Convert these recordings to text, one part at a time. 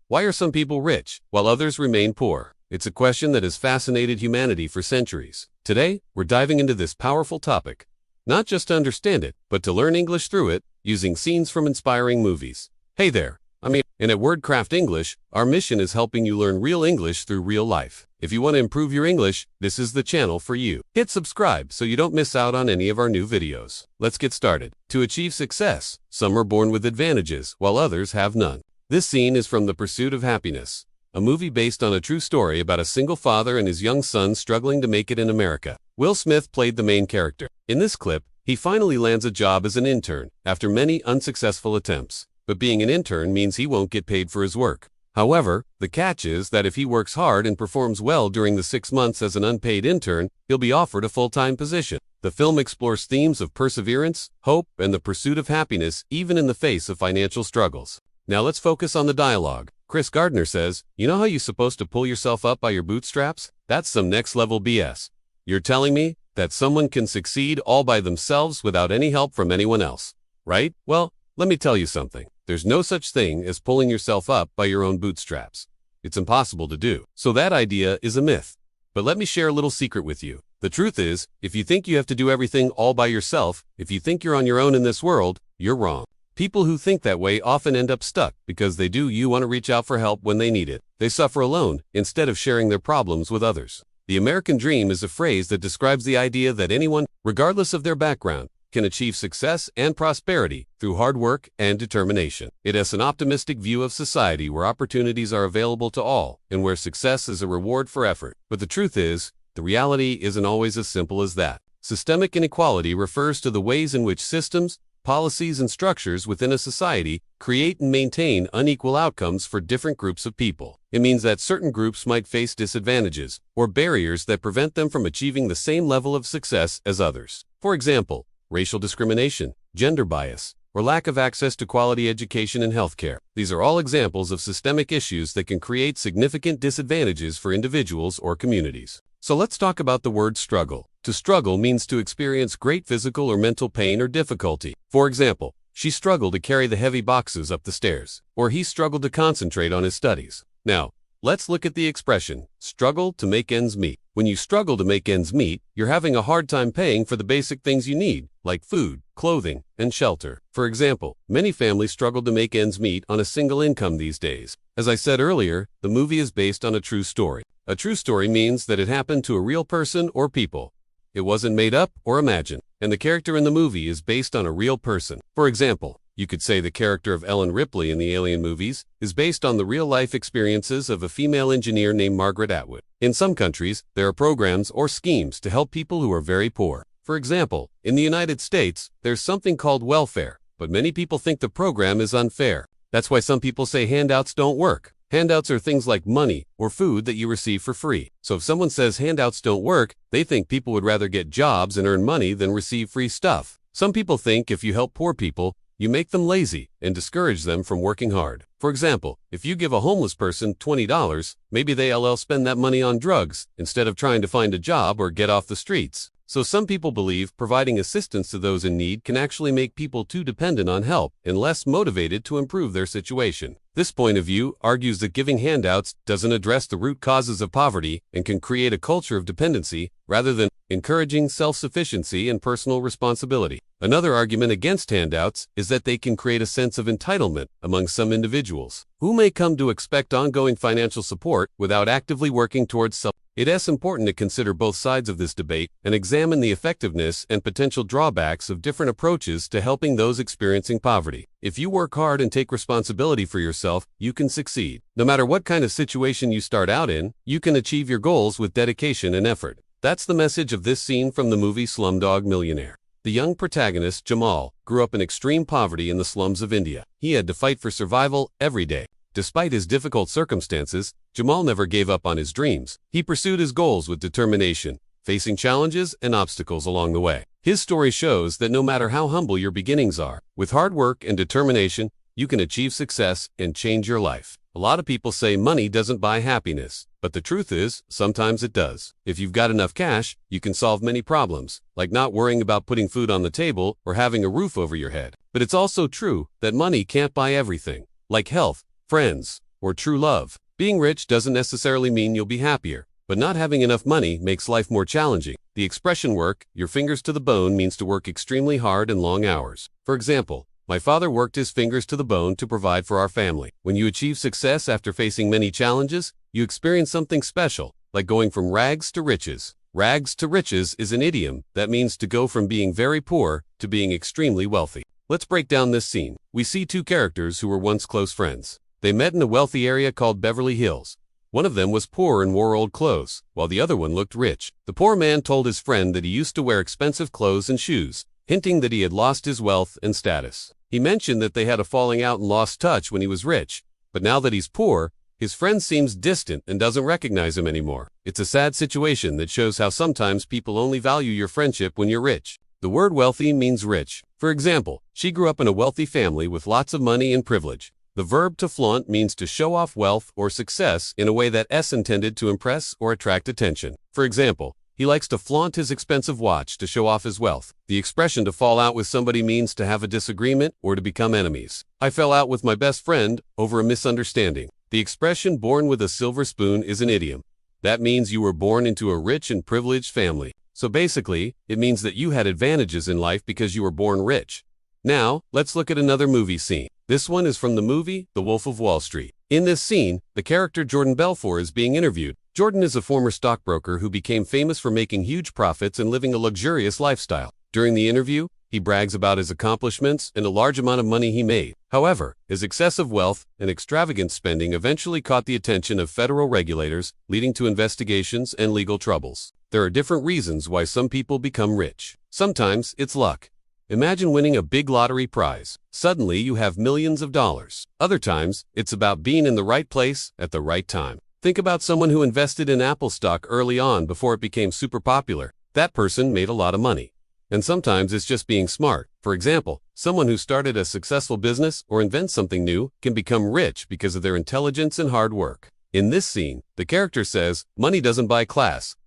Why are some people rich while others remain poor? It's a question that has fascinated humanity for centuries. Today, we're diving into this powerful topic, not just to understand it, but to learn English through it, using scenes from inspiring movies. Hey there, and at WordCraft English, our mission is helping you learn real English through real life. If you want to improve your English, this is the channel for you. Hit subscribe so you don't miss out on any of our new videos. Let's get started. To achieve success, some are born with advantages, while others have none. This scene is from The Pursuit of Happyness, a movie based on a true story about a single father and his young son struggling to make it in America. Will Smith played the main character. In this clip, he finally lands a job as an intern after many unsuccessful attempts. But being an intern means he won't get paid for his work. However, the catch is that if he works hard and performs well during the 6 months as an unpaid intern, he'll be offered a full-time position. The film explores themes of perseverance, hope, and the pursuit of happiness even in the face of financial struggles. Now let's focus on the dialogue. Chris Gardner says, "You know how you're supposed to pull yourself up by your bootstraps? That's some next-level BS. You're telling me that someone can succeed all by themselves without any help from anyone else, right? Well, let me tell you something. There's no such thing as pulling yourself up by your own bootstraps. It's impossible to do. So that idea is a myth. But let me share a little secret with you. The truth is, if you think you have to do everything all by yourself, if you think you're on your own in this world, you're wrong. People who think that way often end up stuck because they do want to reach out for help when they need it. They suffer alone instead of sharing their problems with others. The American dream is a phrase that describes the idea that anyone, regardless of their background, can achieve success and prosperity through hard work and determination. It has an optimistic view of society where opportunities are available to all and where success is a reward for effort. But the truth is, the reality isn't always as simple as that. Systemic inequality refers to the ways in which systems, policies, and structures within a society create and maintain unequal outcomes for different groups of people. It means that certain groups might face disadvantages or barriers that prevent them from achieving the same level of success as others. For example, racial discrimination, gender bias, or lack of access to quality education and healthcare. These are all examples of systemic issues that can create significant disadvantages for individuals or communities. So let's talk about the word struggle. To struggle means to experience great physical or mental pain or difficulty. For example, she struggled to carry the heavy boxes up the stairs, or he struggled to concentrate on his studies. Now, let's look at the expression, struggle to make ends meet. When you struggle to make ends meet, you're having a hard time paying for the basic things you need, like food, clothing, and shelter. For example, many families struggle to make ends meet on a single income these days. As I said earlier, the movie is based on a true story. A true story means that it happened to a real person or people. It wasn't made up or imagined, and the character in the movie is based on a real person. For example, you could say the character of Ellen Ripley in the Alien movies is based on the real-life experiences of a female engineer named Margaret Atwood. In some countries, there are programs or schemes to help people who are very poor. For example, in the United States, there's something called welfare, but many people think the program is unfair. That's why some people say handouts don't work. Handouts are things like money or food that you receive for free. So if someone says handouts don't work, they think people would rather get jobs and earn money than receive free stuff. Some people think if you help poor people, you make them lazy and discourage them from working hard. For example, if you give a homeless person $20, maybe they'll spend that money on drugs instead of trying to find a job or get off the streets. So some people believe providing assistance to those in need can actually make people too dependent on help and less motivated to improve their situation. This point of view argues that giving handouts doesn't address the root causes of poverty and can create a culture of dependency rather than encouraging self-sufficiency and personal responsibility. Another argument against handouts is that they can create a sense of entitlement among some individuals, who may come to expect ongoing financial support without actively working towards self. It is important to consider both sides of this debate and examine the effectiveness and potential drawbacks of different approaches to helping those experiencing poverty. If you work hard and take responsibility for yourself, you can succeed. No matter what kind of situation you start out in, you can achieve your goals with dedication and effort. That's the message of this scene from the movie Slumdog Millionaire. The young protagonist, Jamal, grew up in extreme poverty in the slums of India. He had to fight for survival every day. Despite his difficult circumstances, Jamal never gave up on his dreams. He pursued his goals with determination, facing challenges and obstacles along the way. His story shows that no matter how humble your beginnings are, with hard work and determination, you can achieve success and change your life. A lot of people say money doesn't buy happiness, but the truth is, sometimes it does. If you've got enough cash, you can solve many problems, like not worrying about putting food on the table or having a roof over your head. But it's also true that money can't buy everything, like health, friends, or true love. Being rich doesn't necessarily mean you'll be happier, but not having enough money makes life more challenging. The expression work your fingers to the bone means to work extremely hard and long hours. For example, my father worked his fingers to the bone to provide for our family. When you achieve success after facing many challenges, you experience something special, like going from rags to riches. Rags to riches is an idiom that means to go from being very poor to being extremely wealthy. Let's break down this scene. We see two characters who were once close friends. They met in a wealthy area called Beverly Hills. One of them was poor and wore old clothes, while the other one looked rich. The poor man told his friend that he used to wear expensive clothes and shoes, hinting that he had lost his wealth and status. He mentioned that they had a falling out and lost touch when he was rich, but now that he's poor, his friend seems distant and doesn't recognize him anymore. It's a sad situation that shows how sometimes people only value your friendship when you're rich. The word wealthy means rich. For example, she grew up in a wealthy family with lots of money and privilege. The verb to flaunt means to show off wealth or success in a way that is intended to impress or attract attention. For example, he likes to flaunt his expensive watch to show off his wealth. The expression to fall out with somebody means to have a disagreement or to become enemies. I fell out with my best friend over a misunderstanding. The expression born with a silver spoon is an idiom. That means you were born into a rich and privileged family. So basically, it means that you had advantages in life because you were born rich. Now, let's look at another movie scene. This one is from the movie The Wolf of Wall Street. In this scene, the character Jordan Belfort is being interviewed. Jordan is a former stockbroker who became famous for making huge profits and living a luxurious lifestyle. During the interview, he brags about his accomplishments and a large amount of money he made. However, his excessive wealth and extravagant spending eventually caught the attention of federal regulators, leading to investigations and legal troubles. There are different reasons why some people become rich. Sometimes it's luck. Imagine winning a big lottery prize. Suddenly you have millions of dollars. Other times, it's about being in the right place at the right time. Think about someone who invested in Apple stock early on before it became super popular. That person made a lot of money. And sometimes it's just being smart. For example, someone who started a successful business or invents something new can become rich because of their intelligence and hard work. In this scene, the character says, "Money doesn't buy class."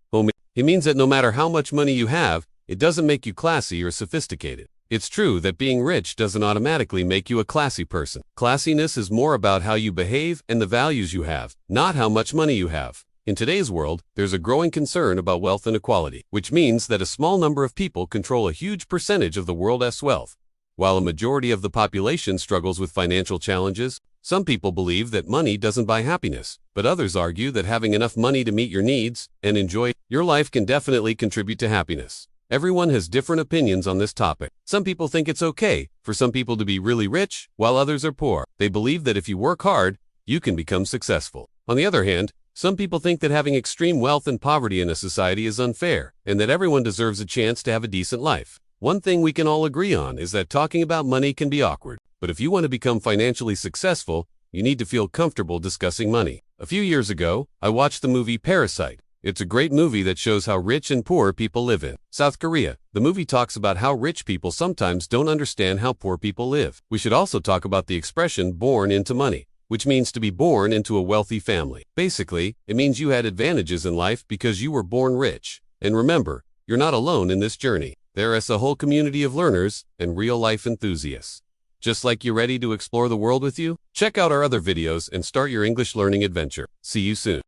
It means that no matter how much money you have, it doesn't make you classy or sophisticated. It's true that being rich doesn't automatically make you a classy person. Classiness is more about how you behave and the values you have, not how much money you have. In today's world, there's a growing concern about wealth inequality, which means that a small number of people control a huge percentage of the world's wealth. While a majority of the population struggles with financial challenges, some people believe that money doesn't buy happiness, but others argue that having enough money to meet your needs and enjoy your life can definitely contribute to happiness. Everyone has different opinions on this topic. Some people think it's okay for some people to be really rich, while others are poor. They believe that if you work hard, you can become successful. On the other hand, some people think that having extreme wealth and poverty in a society is unfair, and that everyone deserves a chance to have a decent life. One thing we can all agree on is that talking about money can be awkward. But if you want to become financially successful, you need to feel comfortable discussing money. A few years ago, I watched the movie Parasite. It's a great movie that shows how rich and poor people live in South Korea. The movie talks about how rich people sometimes don't understand how poor people live. We should also talk about the expression born into money, which means to be born into a wealthy family. Basically, it means you had advantages in life because you were born rich. And remember, you're not alone in this journey. There is a whole community of learners and real-life enthusiasts. Just like you're ready to explore the world with you? Check out our other videos and start your English learning adventure. See you soon.